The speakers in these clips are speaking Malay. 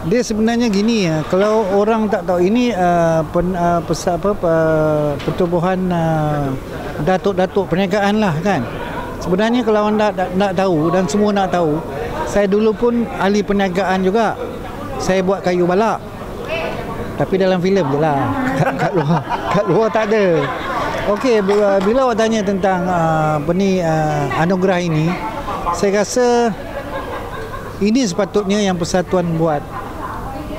Dia sebenarnya gini ya, kalau orang tak tahu ini pertubuhan datuk-datuk perniagaan lah kan. Sebenarnya kalau anda nak tahu dan semua nak tahu, saya dulu pun ahli perniagaan juga. Saya buat kayu balak. Tapi dalam filem je lah. Kat luar tak ada. Okey, bila awak tanya tentang anugerah ini, saya rasa ini sepatutnya yang Persatuan buat.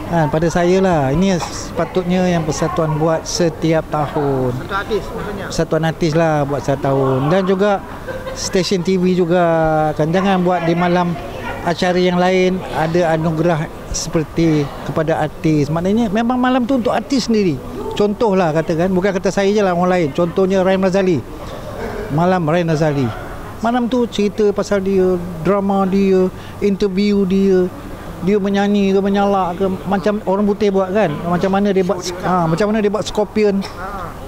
Pada saya lah, ini sepatutnya yang Persatuan buat setiap tahun. Satu artis maksudnya. Persatuan artis lah buat setiap tahun. Dan juga stesen TV juga kan, jangan buat di malam acara yang lain ada anugerah seperti kepada artis. Maknanya memang malam tu untuk artis sendiri. Contohlah katakan, bukan kata saya je lah, orang lain. Contohnya Ryan Razali. Malam Ryan Razali. Malam tu cerita pasal dia, drama dia, interview dia. Dia menyanyi ke menyalak ke macam orang putih buat kan. Macam mana dia buat macam mana dia buat Scorpion.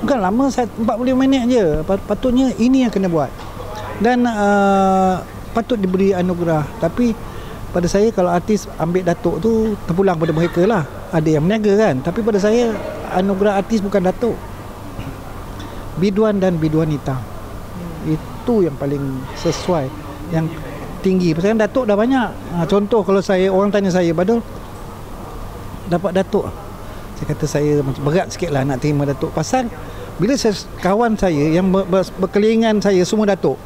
Bukan lama, 45 minit je. Patutnya ini yang kena buat. Dan patut diberi anugerah. Tapi pada saya kalau artis ambil datuk tu terpulang pada mereka lah. Ada yang meniaga kan. Tapi pada saya anugerah artis bukan datuk. Biduan dan biduanita. Itu yang paling sesuai, yang tinggi. Pasal datuk dah banyak. Contoh kalau orang tanya saya, Badul dapat datuk, saya kata saya macam berat sikit lah nak terima datuk. Pasal bila kawan saya yang berkelilingan saya semua datuk,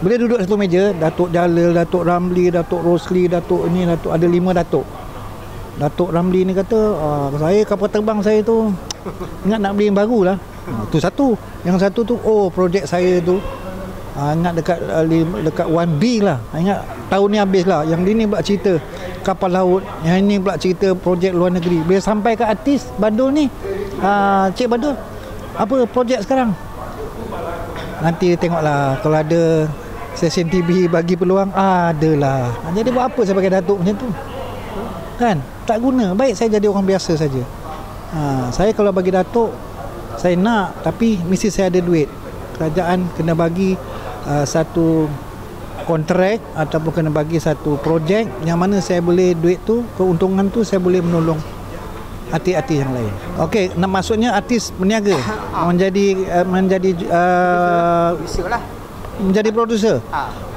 bila duduk satu meja, Datuk Jalil, Datuk Ramli, Datuk Rosli, Datuk ini, Datuk, ada 5 datuk. Datuk Ramli ni kata, saya kapal terbang saya tu ingat nak beli yang baru lah. Tu satu. Yang satu tu, projek saya tu ingat dekat 1B lah. Ingat tahun ni habis lah. Yang ni pula cerita kapal laut, yang ni pula cerita projek luar negeri. Bila sampai ke artis Badul ni, Cik Badul, apa projek sekarang? Nanti tengoklah kalau ada stesen TV bagi peluang, adalah. Jadi buat apa saya pakai datuk macam tu? Kan? Tak guna. Baik saya jadi orang biasa saja. Saya kalau bagi datuk, saya nak, tapi mesti saya ada duit. Kerajaan kena bagi satu kontrak ataupun kena bagi satu projek yang mana saya boleh duit tu, keuntungan tu saya boleh menolong artis-artis yang lain. Okey, maksudnya artis berniaga menjadi produser.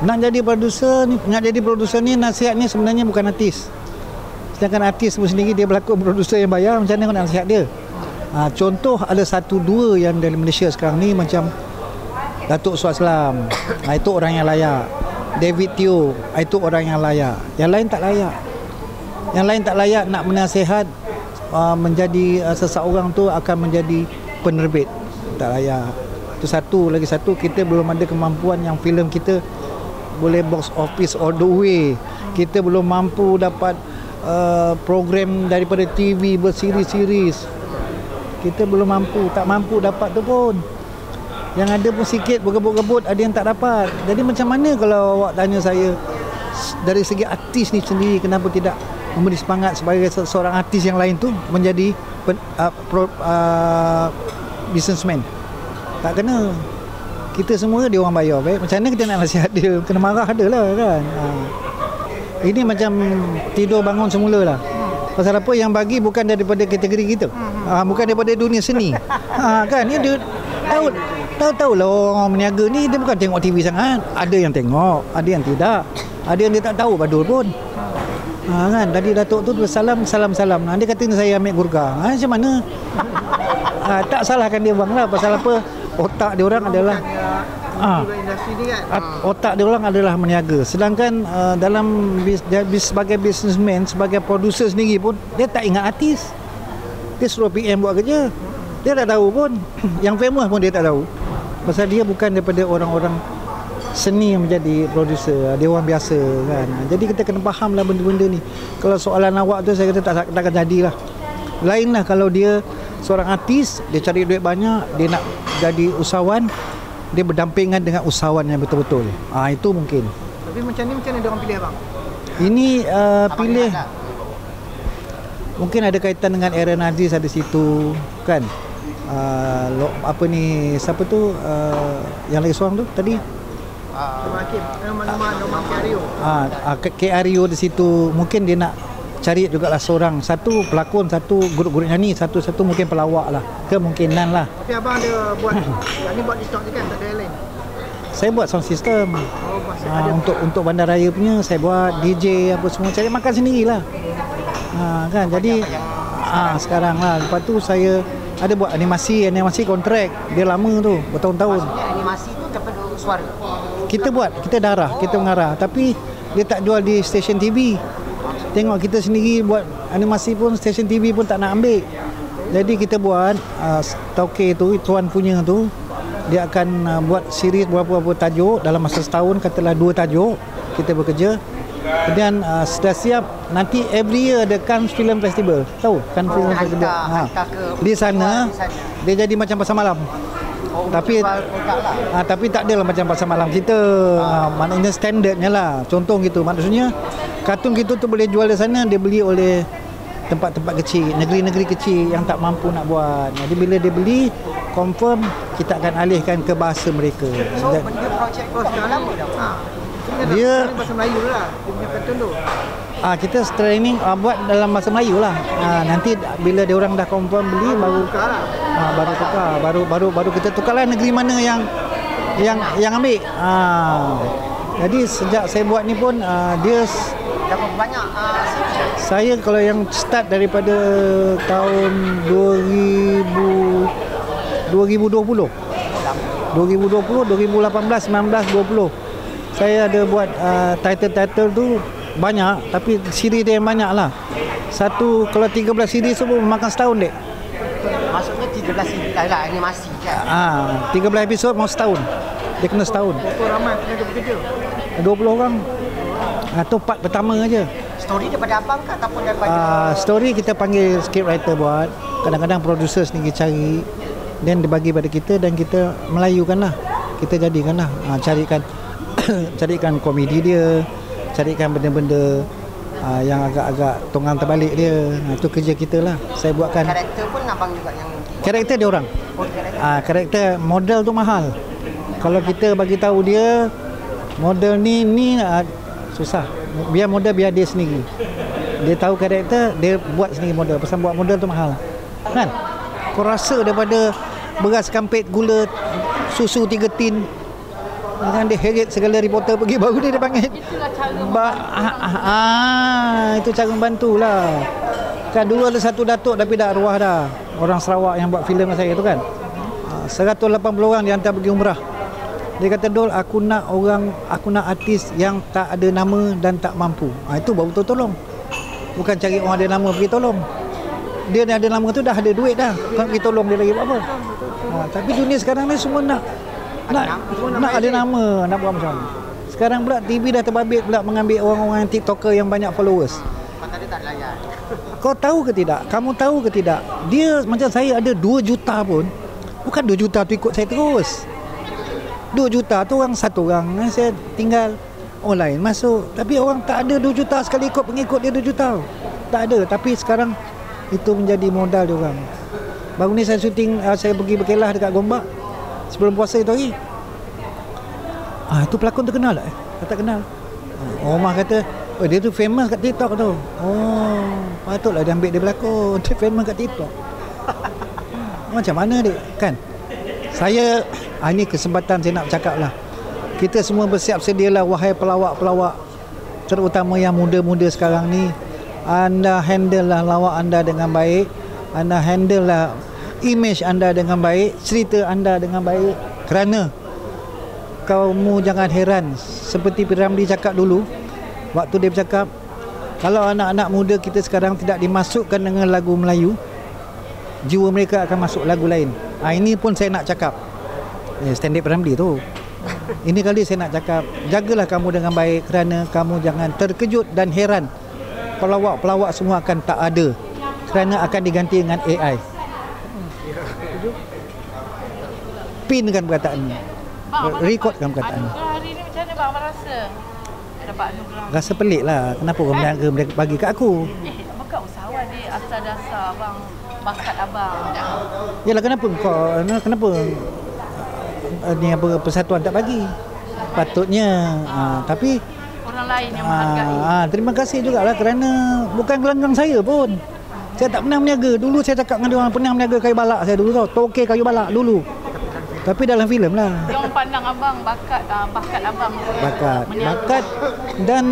Nak jadi produser ni nasihat ni sebenarnya bukan artis. Sedangkan artis sendiri dia berlakon produser yang bayar, macam mana nak nasihat dia? Contoh ada 1-2 yang dari Malaysia sekarang ni, macam Datuk Suaslam, itu orang yang layak. David Teo, itu orang yang layak. Yang lain tak layak. Yang lain tak layak nak menasihat menjadi seseorang tu akan menjadi penerbit. Tak layak. Itu satu. Lagi satu, kita belum ada kemampuan yang filem kita boleh box office all the way. Kita belum mampu dapat program daripada TV bersiri-series. Kita belum mampu, tak mampu dapat tu pun. Yang ada pun sikit bergebut-gebut, ada yang tak dapat. Jadi macam mana kalau awak tanya saya, dari segi artis ni sendiri, kenapa tidak memberi semangat sebagai seorang artis yang lain tu menjadi businessman? Tak kena. Kita semua dia orang bayar, baik. Macam mana kita nak nasihat dia? Kena marah adalah kan. Ini macam tidur bangun semula lah. Pasal apa yang bagi bukan daripada kategori kita. Bukan daripada dunia seni. Kan dia tahu lah orang meniaga ni dia bukan tengok TV sangat. Ada yang tengok, ada yang tidak. Ada yang dia tak tahu Badul pun. Kan tadi datuk tu salam. Dia kata saya ambil gurga. Macam mana? Tak salahkan dia bang lah. Pasal apa? Otak dia orang adalah otak dia orang adalah meniaga. Sedangkan dalam sebagai businessman, sebagai producer sendiri pun dia tak ingat artis. Dia suruh PM buat kerja. Dia tak tahu pun. Yang famous pun dia tak tahu. Pasal dia bukan daripada orang-orang seni yang menjadi producer. Dia orang biasa kan. Jadi kita kena faham lah benda-benda ni. Kalau soalan awak tu saya kata takkan jadilah. Lain lah kalau dia seorang artis, dia cari duit banyak, dia nak jadi usahawan, dia berdampingan dengan usahawan yang betul-betul. Itu mungkin. Tapi macam ni dia orang pilih bang? Ini pilih. Mungkin ada kaitan dengan Aaron Aziz ada situ kan. Apa ni, siapa tu yang lagi seorang tu tadi? Norman K. Aryo. K. Aryo di situ. Mungkin dia nak cari jugalah seorang, satu pelakon, satu grup-grup nyanyi, satu mungkin pelawak lah, kemungkinan lah. Tapi abang ada buat, ni buat TikTok je kan, tak ada yang lain? Saya buat sound system. Untuk bandaraya punya saya buat DJ apa semua, cari makan sendirilah. Kan, jadi sekarang lah. Lepas tu saya ada buat animasi kontrak. Dia lama tu, bertahun-tahun. Maksudnya animasi tu daripada suara? Kita buat, kita darah, kita mengarah. Tapi dia tak jual di stesen TV. Tengok kita sendiri buat animasi pun, stesen TV pun tak nak ambil. Jadi kita buat, tauke tu, tuan punya tu, dia akan buat series berapa-berapa tajuk dalam masa setahun, katalah 2 tajuk kita bekerja. Kemudian sudah siap, nanti every year ada Cannes Film Festival. Tahu Cannes Film Festival? Di sana dia jadi macam pasar malam. Tapi tak adalah macam pasar malam kita. Maknanya standardnya lah. Contoh gitu. Maksudnya kartun kita tu boleh jual di sana, dia beli oleh tempat-tempat kecil, negeri-negeri kecil yang tak mampu nak buat. Jadi bila dia beli, confirm kita akan alihkan ke bahasa mereka. So benda projek kau dah lama dah. Dia bahasa Melayu lah, dia punya kartun tu. Kita training buat dalam bahasa Melayu lah. Nanti bila dia orang dah confirm beli baru tukar. Baru kita tukarlah negeri mana yang ambil. Jadi sejak saya buat ni pun dia berapa banyak saya kalau yang start daripada tahun 2020, 2018, 2019, 20. Saya ada buat title tu banyak, tapi siri dia yang banyak lah. Satu, kalau 13 siri tu pun makan setahun dek. Maksudnya 13 siri lah animasi kan? 13 episod mau setahun. Dia kena setahun. Berapa ramai kena bekerja? 20 orang. Itu part pertama aja. Story daripada abang ke ataupun daripada story kita panggil script writer buat. Kadang-kadang producer sendiri cari, dan dia bagi pada kita dan kita melayukan lah. Kita jadikan lah, carikan komedi dia, carikan benda-benda yang agak-agak tongan terbalik dia. Itu kerja kita lah. Saya buatkan. Karakter pun abang juga yang karakter dia orang. Karakter model tu mahal. Kalau kita bagi tahu dia model ni susah. Biar model biar dia sendiri. Dia tahu karakter, dia buat sendiri model. Pasal buat model tu mahal. Kan? Kau rasa daripada beras kampit, gula, susu 3 tin, dengan dia heret segala reporter pergi, baru dia panggil. Itulah cara itu cara membantulah. Kan dulu ada satu datuk tapi dah arwah dah. Orang Sarawak yang buat filem dengan saya tu kan. 180 orang dia hantar pergi umrah. Dia kata, Dol, aku nak artis yang tak ada nama dan tak mampu. Itu baru betul tolong. Bukan cari orang ada nama pergi tolong. Dia ada nama tu dah ada duit dah. Kan pergi tolong dia lagi buat apa. Tapi dunia sekarang ni semua nak ada nama, nak buat macam. Sekarang pula TV dah terbabit pula mengambil orang-orang TikToker yang banyak followers. tadi tak layan. Kau tahu ke tidak? Kamu tahu ke tidak? Dia macam saya ada 2 juta pun. Bukan 2 juta tu ikut saya terus. 2 juta tu orang satu orang. Saya tinggal online masuk. Tapi orang tak ada 2 juta sekali ikut pengikut dia 2 juta. Tak ada. Tapi sekarang itu menjadi modal dia orang. Baru ni saya syuting, saya pergi berkelah dekat Gombak sebelum puasa itu hari. Itu pelakon terkenal tak? Tak kenal. Omah kata, oh dia tu famous kat TikTok tu. Oh, patutlah dia ambil dia berlakon. Dia famous kat TikTok. Macam mana dia? Kan? Saya, ini kesempatan saya nak bercakap lah. Kita semua bersiap sedialah, wahai pelawak-pelawak, terutama yang muda-muda sekarang ni. Anda handle lah lawak anda dengan baik. Anda handle lah image anda dengan baik, cerita anda dengan baik. Kerana kamu jangan heran, seperti P. Ramlee cakap dulu, waktu dia bercakap, kalau anak-anak muda kita sekarang tidak dimasukkan dengan lagu Melayu, jiwa mereka akan masuk lagu lain. Ini pun saya nak cakap, stand up P. Ramlee tu. Ini kali saya nak cakap, jagalah kamu dengan baik, kerana kamu jangan terkejut dan heran pelawak-pelawak semua akan tak ada, kerana akan diganti dengan AI. Pinkan perkataan ni, rekodkan perkataan ni. Hari ni macam mana bang rasa? Dapat anugerah. Rasa pelik lah, kenapa orang mereka bagi kat aku. Bukan usahawan dia, asal dasar abang, bakat abang. Yalah, kenapa ni apa persatuan tak bagi? Patutnya. Tapi Orang orang lain yang menghargai. Terima kasih jugalah kerana bukan gelanggang saya pun. Saya tak pernah berniaga. Dulu saya cakap dengan dia orang pernah berniaga kayu balak saya dulu tau. Tokek kayu balak dulu. Tapi dalam filem lah. Dia orang pandang abang bakat abang. Bakat dan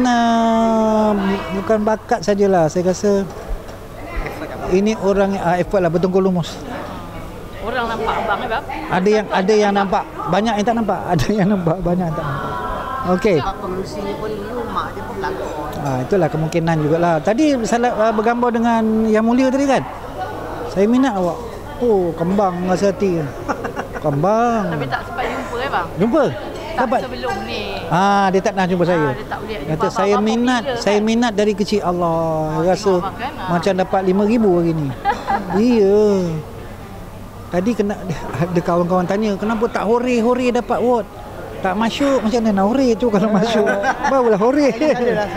bukan bakat sajalah. Saya rasa ini orang effort lah, bertungkul lumus. Orang nampak abang bang. Ada yang nampak, banyak yang tak nampak. Ada yang nampak, banyak yang tak nampak. Okey. Pengurusinya pun dulu mak dia pun pelakon. Itulah kemungkinan jugalah. Tadi saya bergambar dengan Yang Mulia tadi kan. Saya minat awak. Oh, kembang rasa hati. Kembang. Tapi tak sempat jumpa bang. Jumpa? Tak Dapat? sebelum ni. Dia tak nak jumpa saya. Dia tak boleh jumpa Kata abang-abang saya bila, minat dari kecil. Allah, rasa abang kan? macam dapat 5,000 hari ni. Iya. Tadi kena ada kawan-kawan tanya, kenapa tak hore dapat award? Tak masuk, macam mana nak hore tu kalau masuk? Barulah hore.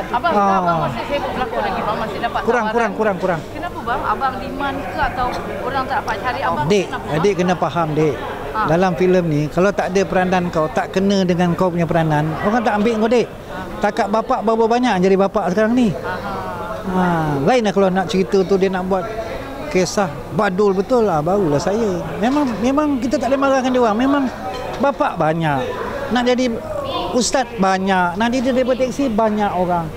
Abang masih sibuk berlakon lagi bang, masih dapat tawaran. Kurang. Kenapa bang? Abang demand ke atau orang tak dapat cari abang? Dek, kenapa, bang? adik kena faham dek. Dalam filem ni, kalau tak ada peranan kau, tak kena dengan kau punya peranan, orang tak ambil kau dek. Takat bapak berapa banyak jadi bapak sekarang ni. Lain lah kalau nak cerita tu dia nak buat kisah badul betul lah, barulah saya. Memang kita tak boleh marahkan dia orang. Memang bapak banyak. Nak jadi ustaz banyak. Nak jadi daripada teksi banyak orang.